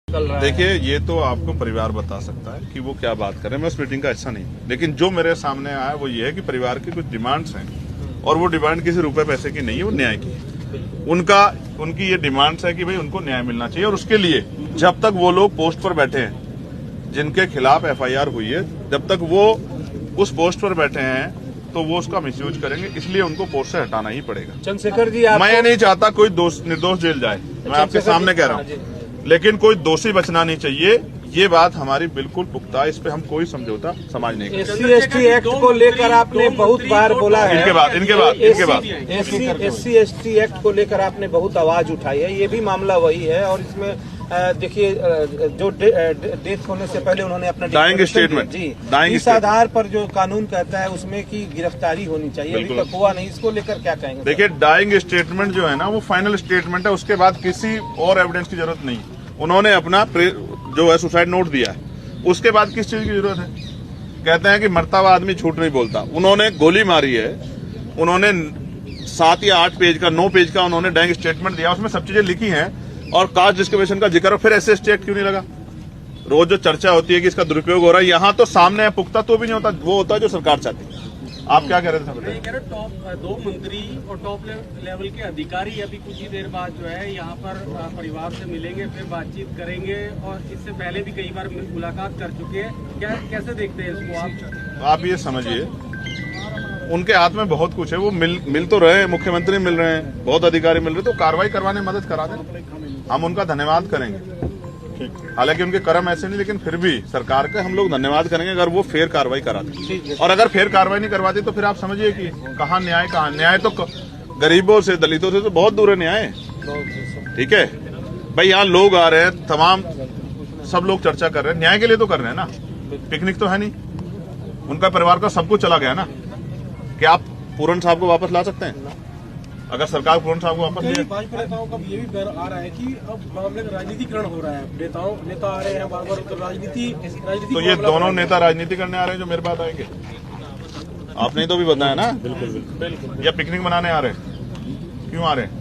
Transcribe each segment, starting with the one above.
देखिए, ये तो आपको परिवार बता सकता है कि वो क्या बात कर रहे हैं। मैं उस मीटिंग का हिस्सा नहीं, लेकिन जो मेरे सामने आया वो ये है कि परिवार की कुछ डिमांड्स हैं और वो डिमांड किसी रुपए पैसे की नहीं है, वो न्याय की है। उनकी ये डिमांड्स है कि भाई उनको न्याय मिलना चाहिए और उसके लिए जब तक वो लोग पोस्ट पर बैठे हैं जिनके खिलाफ एफआईआर हुई है, जब तक वो उस पोस्ट पर बैठे हैं तो वो उसका मिसयूज करेंगे, इसलिए उनको पोस्ट से हटाना ही पड़ेगा। चंद्रशेखर जी, मैं ये नहीं चाहता कोई निर्दोष जेल जाए, मैं आपके सामने कह रहा हूँ, लेकिन कोई दोषी बचना नहीं चाहिए। ये बात हमारी बिल्कुल पुख्ता है, इस पे हम कोई समझौता समाज नहीं करेंगे। SC/ST एक्ट को लेकर आपने बहुत बार बोला है। इनके बाद SC/ST एक्ट को लेकर आपने बहुत आवाज उठाई है। ये भी मामला वही है और इसमें देखिए जो डेथ होने से पहले उन्होंने अपना डाइंग स्टेटमेंट जी इस आधार पर जो कानून कहता है उसमें की गिरफ्तारी होनी चाहिए, अभी तक हुआ नहीं। इसको लेकर क्या कहेंगे? देखिए, डाइंग स्टेटमेंट जो है ना वो फाइनल स्टेटमेंट है, उसके बाद किसी और एविडेंस की जरूरत नहीं। उन्होंने अपना जो है सुसाइड नोट दिया है, उसके बाद किस चीज की जरूरत है? कहते हैं कि मरता हुआ आदमी झूठ नहीं बोलता। उन्होंने गोली मारी है, उन्होंने 7 या 8 पेज का 9 पेज का उन्होंने डाइंग स्टेटमेंट दिया, उसमें सब चीजें लिखी हैं और कास्ट डिस्क्रिमिनेशन का जिक्र, फिर SC/ST एक्ट क्यों नहीं लगा? रोज जो चर्चा होती है कि इसका दुरुपयोग हो रहा है, यहाँ तो सामने है, पुख्ता तो भी नहीं होता, वो होता है जो सरकार चाहती है। आप क्या कह रहे थे? मैं कह रहा टॉप 2 मंत्री और टॉप लेवल के अधिकारी अभी कुछ ही देर बाद जो है यहाँ पर परिवार से मिलेंगे, फिर बातचीत करेंगे और इससे पहले भी कई बार मुलाकात कर चुके हैं। कैसे देखते हैं इसको आप ये समझिए, उनके हाथ में बहुत कुछ है, वो मिल तो रहे हैं, मुख्यमंत्री मिल रहे हैं, बहुत अधिकारी मिल रहे हैं, तो कार्रवाई करवाने में मदद करा दें, हम उनका धन्यवाद करेंगे। हालांकि उनके कर्म ऐसे नहीं, लेकिन फिर भी सरकार का हम लोग धन्यवाद करेंगे अगर वो फेयर कार्रवाई कराते। और अगर फेयर कार्रवाई नहीं करवाती तो फिर आप समझिए कि कहाँ न्याय तो गरीबों से दलितों से तो बहुत दूर है न्याय। ठीक है भाई, यहाँ लोग आ रहे हैं, तमाम सब लोग चर्चा कर रहे हैं, न्याय के लिए तो कर रहे हैं ना, पिकनिक तो है नहीं। उनका परिवार का सब कुछ चला गया ना, क्या आप पूरन साहब को वापस ला सकते हैं? अगर सरकार पूरन साहब को वापस ले, भाजपा नेताओं का ये भी आ रहा है कि अब मामले का राजनीतिकरण हो रहा है। नेता आ रहे हैं बार बार, तो राजनीति तो ये दोनों नेता राजनीति करने आ रहे हैं जो मेरे पास आएंगे। आपने तो भी बताया ना, बिल्कुल, या पिकनिक मनाने आ रहे हैं? क्यों आ रहे हैं?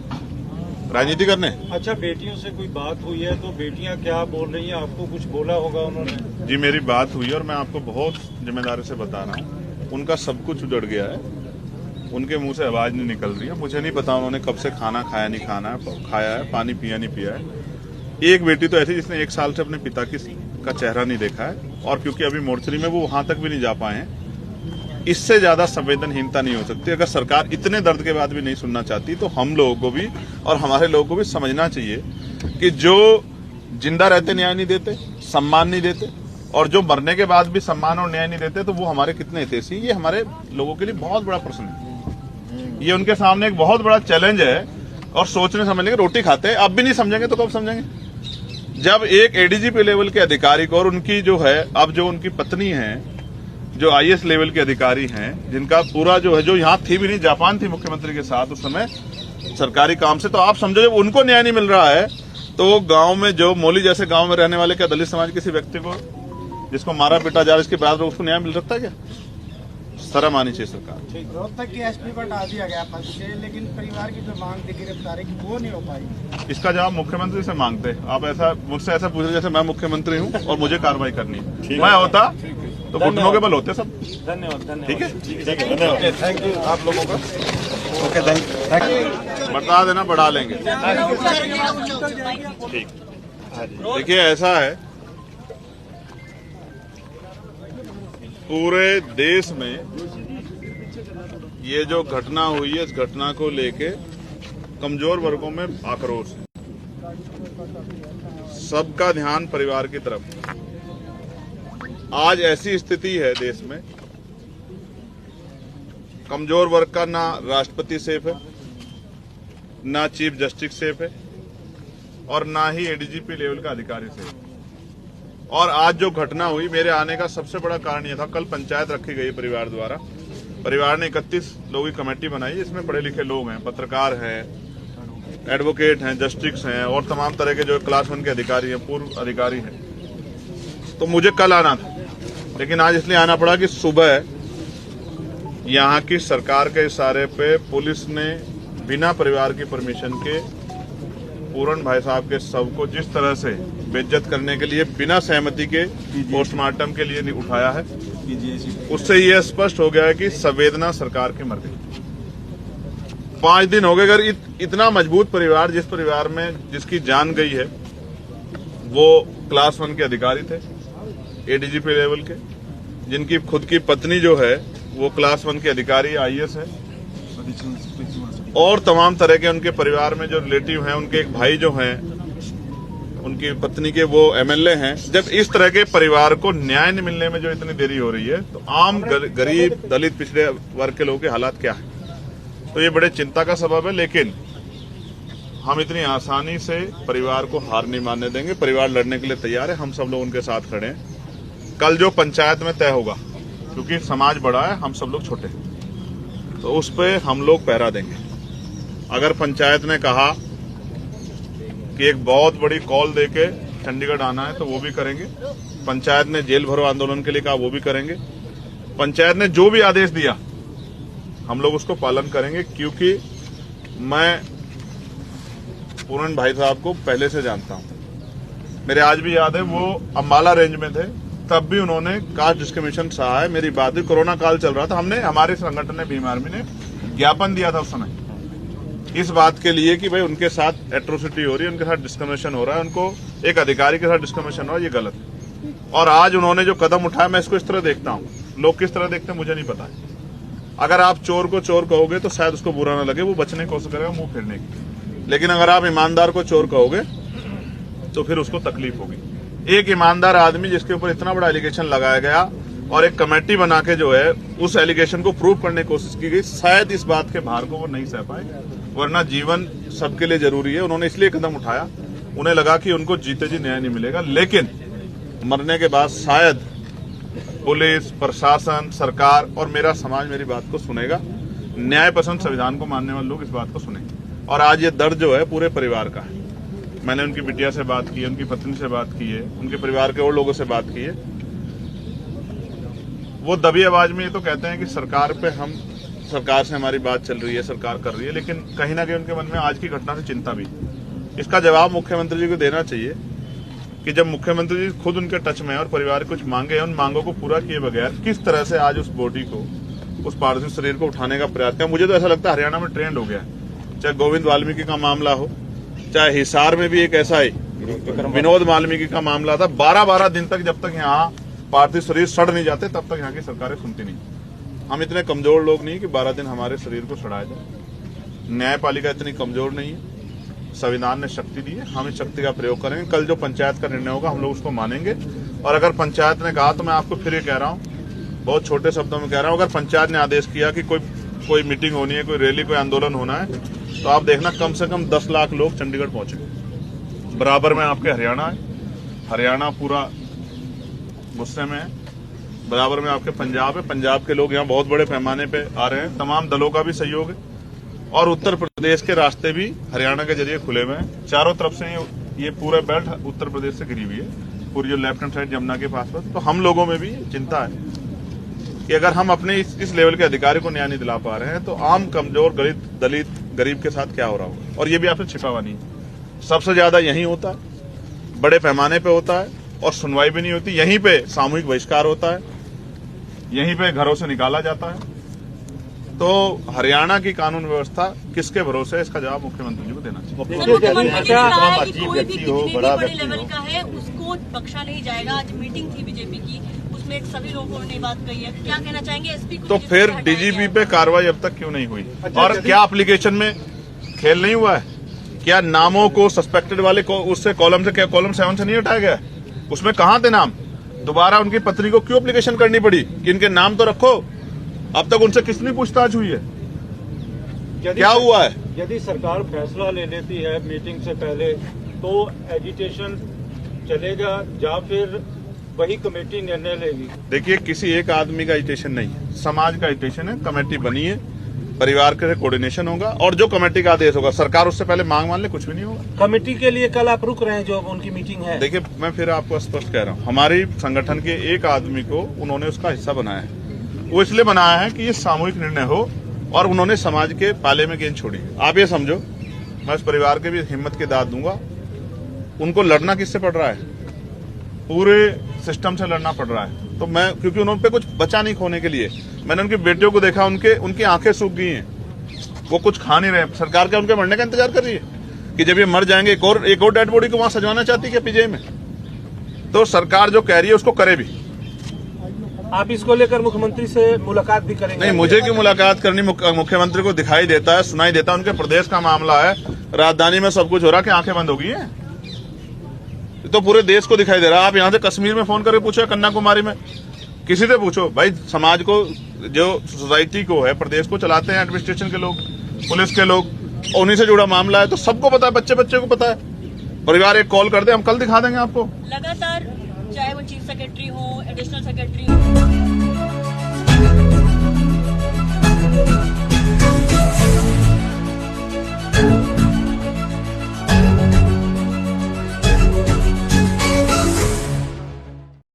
राजनीति करने। अच्छा, बेटियों से कोई बात हुई है तो बेटियां क्या बोल रही हैं? आपको कुछ बोला होगा उन्होंने? जी, मेरी बात हुई और मैं आपको बहुत जिम्मेदारी से बता रहा हूँ, उनका सब कुछ उजड़ गया है, उनके मुंह से आवाज नहीं निकल रही है। मुझे नहीं पता उन्होंने कब से खाना खाया नहीं खाया है, पानी पिया नहीं पिया है। एक बेटी तो ऐसी जिसने 1 साल से अपने पिता का चेहरा नहीं देखा है, और क्योंकि अभी मोर्चरी में वो वहां तक भी नहीं जा पाए हैं, इससे ज्यादा संवेदनहीनता नहीं हो सकती। अगर सरकार इतने दर्द के बाद भी नहीं सुनना चाहती तो हम लोगों को भी और हमारे लोगों को भी समझना चाहिए कि जो जिंदा रहते न्याय नहीं देते, सम्मान नहीं देते, और जो मरने के बाद भी सम्मान और न्याय नहीं देते, तो वो हमारे कितने हितैषी। ये हमारे लोगों के लिए बहुत बड़ा प्रश्न है, ये उनके सामने एक बहुत बड़ा चैलेंज है। और सोचने समझने के रोटी खाते हैं, अब भी नहीं समझेंगे तो कब समझेंगे? जब एक ADGP लेवल के अधिकारी को और उनकी जो है, अब जो उनकी पत्नी है, जो IAS लेवल के अधिकारी हैं, जिनका पूरा जो है, जो यहाँ थी भी नहीं, जापान थी मुख्यमंत्री के साथ उस समय सरकारी काम से, तो आप समझो जब उनको न्याय नहीं मिल रहा है तो गांव में जो मोली जैसे गांव में रहने वाले क्या दलित समाज किसी व्यक्ति को जिसको मारा पीटा जा रहा है, इसके बाद उसको न्याय मिल सकता है क्या? शर्म आनी चाहिए सरकार। रोहतक की SP को हटा दिया गया पद से, लेकिन परिवार की जो मांग थी गिरफ्तारी की वो नहीं हो पाई। इसका जवाब मुख्यमंत्री से मांगते। आप ऐसा मुझसे ऐसा पूछ रहे जैसे मैं मुख्यमंत्री हूँ और मुझे कार्रवाई करनी है। मैं होता तो घुटनों के बल होते सब। धन्यवाद। ठीक है, थैंक यू आप लोगों का। Okay, thank you. बता देना, बढ़ा लेंगे। ठीक, देखिए ऐसा है, पूरे देश में ये जो घटना हुई है, इस घटना को लेके कमजोर वर्गों में आक्रोश है, सबका ध्यान परिवार की तरफ। आज ऐसी स्थिति है देश में, कमजोर वर्ग का ना राष्ट्रपति सेफ है, ना चीफ जस्टिस सेफ है, और ना ही ADGP लेवल का अधिकारी सेफ है। और आज जो घटना हुई, मेरे आने का सबसे बड़ा कारण यह था, कल पंचायत रखी गई परिवार द्वारा। परिवार ने 31 लोगों की कमेटी बनाई, इसमें पढ़े लिखे लोग हैं, पत्रकार हैं, एडवोकेट हैं, जस्टिस हैं, और तमाम तरह के जो क्लास 1 के अधिकारी हैं, पूर्व अधिकारी हैं। तो मुझे कल आना था, लेकिन आज इसलिए आना पड़ा कि सुबह यहाँ की सरकार के इशारे पे पुलिस ने बिना परिवार की परमिशन के पूरन भाई साहब के शव को जिस तरह से बेइज्जत करने के लिए बिना सहमति के पोस्टमार्टम के लिए उठाया है। उससे यह स्पष्ट हो गया है कि संवेदना सरकार की मर गई। 5 दिन हो गए। अगर इतना मजबूत परिवार, जिस परिवार में जिसकी जान गई है, वो क्लास 1 के अधिकारी थे, एडीजीपी लेवल के, जिनकी खुद की पत्नी जो है वो क्लास 1 के अधिकारी आईएएस है, और तमाम तरह के उनके परिवार में जो रिलेटिव हैं, उनके एक भाई जो हैं, उनकी पत्नी के वो एमएलए हैं। जब इस तरह के परिवार को न्याय नहीं मिलने में जो इतनी देरी हो रही है, तो आम गरीब, दलित, पिछड़े वर्ग के लोगों के हालात क्या है? तो ये बड़े चिंता का सबब है। लेकिन हम इतनी आसानी से परिवार को हार नहीं मानने देंगे। परिवार लड़ने के लिए तैयार है, हम सब लोग उनके साथ खड़े हैं। कल जो पंचायत में तय होगा, क्योंकि समाज बड़ा है, हम सब लोग छोटे हैं, तो उस पर हम लोग पहरा देंगे। अगर पंचायत ने कहा कि एक बहुत बड़ी कॉल देके चंडीगढ़ आना है, तो वो भी करेंगे। पंचायत ने जेल भरो आंदोलन के लिए कहा, वो भी करेंगे। पंचायत ने जो भी आदेश दिया, हम लोग उसको पालन करेंगे, क्योंकि मैं पूरन भाई साहब को पहले से जानता हूं। मेरे आज भी याद है, वो अम्बाला रेंज में थे, तब भी उन्होंने कास्ट डिस्क्रिमिनेशन सहा है। मेरी बात हुई, कोरोना काल चल रहा था, हमने, हमारे संगठन ने, भीम आर्मी ने ज्ञापन दिया था उस समय इस बात के लिए कि भाई उनके साथ एट्रोसिटी हो रही है, उनके साथ डिस्क्रिमिनेशन हो रहा है, उनको एक अधिकारी के साथ डिस्क्रिमिनेशन हो रहा है, ये गलत है। और आज उन्होंने जो कदम उठाया, मैं इसको इस तरह देखता हूं। लोग किस तरह देखते हैं मुझे नहीं पता है। अगर आप चोर को चोर कहोगे तो शायद उसको बुरा ना लगे, वो बचने की कोशिश करेगा मुंह फेरने की। लेकिन अगर आप ईमानदार को चोर कहोगे तो फिर उसको तकलीफ होगी। एक ईमानदार आदमी जिसके ऊपर इतना बड़ा एलिगेशन लगाया गया और एक कमेटी बना के जो है उस एलिगेशन को प्रूव करने की कोशिश की गई, शायद इस बात के भार को वो नहीं सह पाए। वरना जीवन सबके लिए जरूरी है। उन्होंने इसलिए कदम उठाया, उन्हें लगा कि उनको जीते जी न्याय नहीं मिलेगा, लेकिन मरने के बाद शायद पुलिस, प्रशासन, सरकार और मेरा समाज मेरी बात को सुनेगा। न्याय पसंद, संविधान को मानने वाले लोग इस बात को सुनेंगे। और आज ये दर्द जो है पूरे परिवार का है। मैंने उनकी बिटिया से बात की है, उनकी पत्नी से बात की है, उनके परिवार के और लोगों से बात की है। वो दबी आवाज में ये तो कहते हैं कि सरकार पे हम, सरकार से हमारी बात चल रही है, सरकार कर रही है, लेकिन कहीं ना कहीं उनके मन में आज की घटना से चिंता भी। इसका जवाब मुख्यमंत्री जी को देना चाहिए कि जब मुख्यमंत्री जी खुद उनके टच में है और परिवार कुछ मांगे हैं, उन मांगों को पूरा किए बगैर किस तरह से आज उस बॉडी को, उस पार्थिव शरीर को उठाने का प्रयास किया। मुझे तो ऐसा लगता है हरियाणा में ट्रेंड हो गया है। चाहे गोविंद वाल्मीकि का मामला हो, चाहे हिसार में भी एक ऐसा ही विनोद वाल्मीकि का मामला था। 12-12 दिन तक, जब तक यहाँ पार्थिव शरीर सड़ नहीं जाते, तब तक यहाँ की सरकारें सुनती नहीं। हम इतने कमजोर लोग नहीं कि 12 दिन हमारे शरीर को सड़ाया जाए। न्यायपालिका इतनी कमजोर नहीं है। संविधान ने शक्ति दी है, हम इस शक्ति का प्रयोग करेंगे। कल जो पंचायत का निर्णय होगा, हम लोग उसको मानेंगे। और अगर पंचायत ने कहा, तो मैं आपको फिर ये कह रहा हूँ, बहुत छोटे शब्दों में कह रहा हूँ, अगर पंचायत ने आदेश किया कि कोई मीटिंग होनी है, कोई रैली, कोई आंदोलन होना है, तो आप देखना कम से कम 10 लाख लोग चंडीगढ़ पहुंचे। बराबर में आपके हरियाणा है, हरियाणा पूरा गुस्से में है। बराबर में आपके पंजाब है, पंजाब के लोग यहाँ बहुत बड़े पैमाने पे आ रहे हैं। तमाम दलों का भी सहयोग है। और उत्तर प्रदेश के रास्ते भी हरियाणा के जरिए खुले हुए हैं। चारों तरफ से ये पूरा बेल्ट उत्तर प्रदेश से घिरी हुई है, पूरी जो लेफ्ट हैंड साइड यमुना के पास। तो हम लोगों में भी चिंता है कि अगर हम अपने इस लेवल के अधिकारी को न्याय नहीं दिला पा रहे हैं, तो आम कमजोर, दलित, गरीब के साथ क्या हो रहा होगा। और ये भी आपसे छिपा हुआ नहीं है। सबसे ज्यादा यही होता है, बड़े पैमाने पे होता है, और सुनवाई भी नहीं होती। यहीं पे सामूहिक बहिष्कार होता है, यहीं पे घरों से निकाला जाता है। तो हरियाणा की कानून व्यवस्था किसके भरोसे है, इसका जवाब मुख्यमंत्री जी को देना चाहिए। कोई भी बड़े लेवल का है, उसको बख्शा नहीं जाएगा। आज मीटिंग थी बीजेपी की, उसमें सभी लोगों ने बात कही है। क्या कहना चाहेंगे एसपी को? तो फिर डीजीपी पे कार्रवाई अब तक क्यों नहीं हुई? और क्या एप्लीकेशन में खेल नहीं हुआ है? क्या नामों को सस्पेक्टेड वाले को उससे कॉलम 7 से नहीं हटाया गया? उसमें कहाँ थे नाम? दोबारा उनकी पत्नी को क्यों एप्लीकेशन करनी पड़ी कि इनके नाम तो रखो? अब तक उनसे कितनी पूछताछ हुई है? क्या हुआ है? यदि सरकार फैसला ले लेती है मीटिंग से पहले, तो एजिटेशन चलेगा या फिर वही कमेटी निर्णय लेगी? देखिए, किसी एक आदमी का एजिटेशन नहीं है, समाज का एजिटेशन है। कमेटी बनी है, परिवार के कोऑर्डिनेशन होगा, और जो कमेटी का आदेश होगा, सरकार उससे पहले मांग मान ले, कुछ भी नहीं होगा। कमेटी के लिए कल आप रुक रहे हैं, जो उनकी मीटिंग है? देखिए, मैं फिर आपको स्पष्ट कह रहा हूँ, हमारी संगठन के एक आदमी को उन्होंने उसका हिस्सा बनाया है। वो इसलिए बनाया है कि ये सामूहिक निर्णय हो, और उन्होंने समाज के पाले में गेंद छोड़ी। आप ये समझो, मैं उस परिवार के भी हिम्मत की दाद दूंगा उनको लड़ना किससे पड़ रहा है? पूरे सिस्टम से लड़ना पड़ रहा है। तो मैं, क्योंकि उन्होंने पे कुछ बचा नहीं खोने के लिए, मैंने उनकी बेटियों को देखा, उनकी आंखें सूख गई हैं, वो कुछ खा नहीं रहे। सरकार क्या उनके मरने का इंतजार कर रही है कि जब ये मर जाएंगे एक और डेड बॉडी को वहां सजवाना चाहती है क्या पीजीआई में? तो सरकार जो कह रही है उसको करे भी। आप इसको लेकर मुख्यमंत्री से मुलाकात भी करेंगे? नहीं, मुझे क्यों मुलाकात करनी? मुख्यमंत्री को दिखाई देता है, सुनाई देता है, उनके प्रदेश का मामला है, राजधानी में सब कुछ हो रहा है कि आंखें बंद हो गई हैं? तो पूरे देश को दिखाई दे रहा है। आप यहां से कश्मीर में फोन करके पूछो, कन्याकुमारी में, किसी से पूछो भाई, समाज को, जो सोसाइटी को है, प्रदेश को चलाते हैं एडमिनिस्ट्रेशन के लोग, पुलिस के लोग, उन्हीं से जुड़ा मामला है, तो सबको पता है, बच्चे बच्चे को पता है। परिवार एक कॉल कर दे, हम कल दिखा देंगे आपको। लगातार चाहे वो चीफ सेक्रेटरी हो, एडिशनल सेक्रेटरी हो,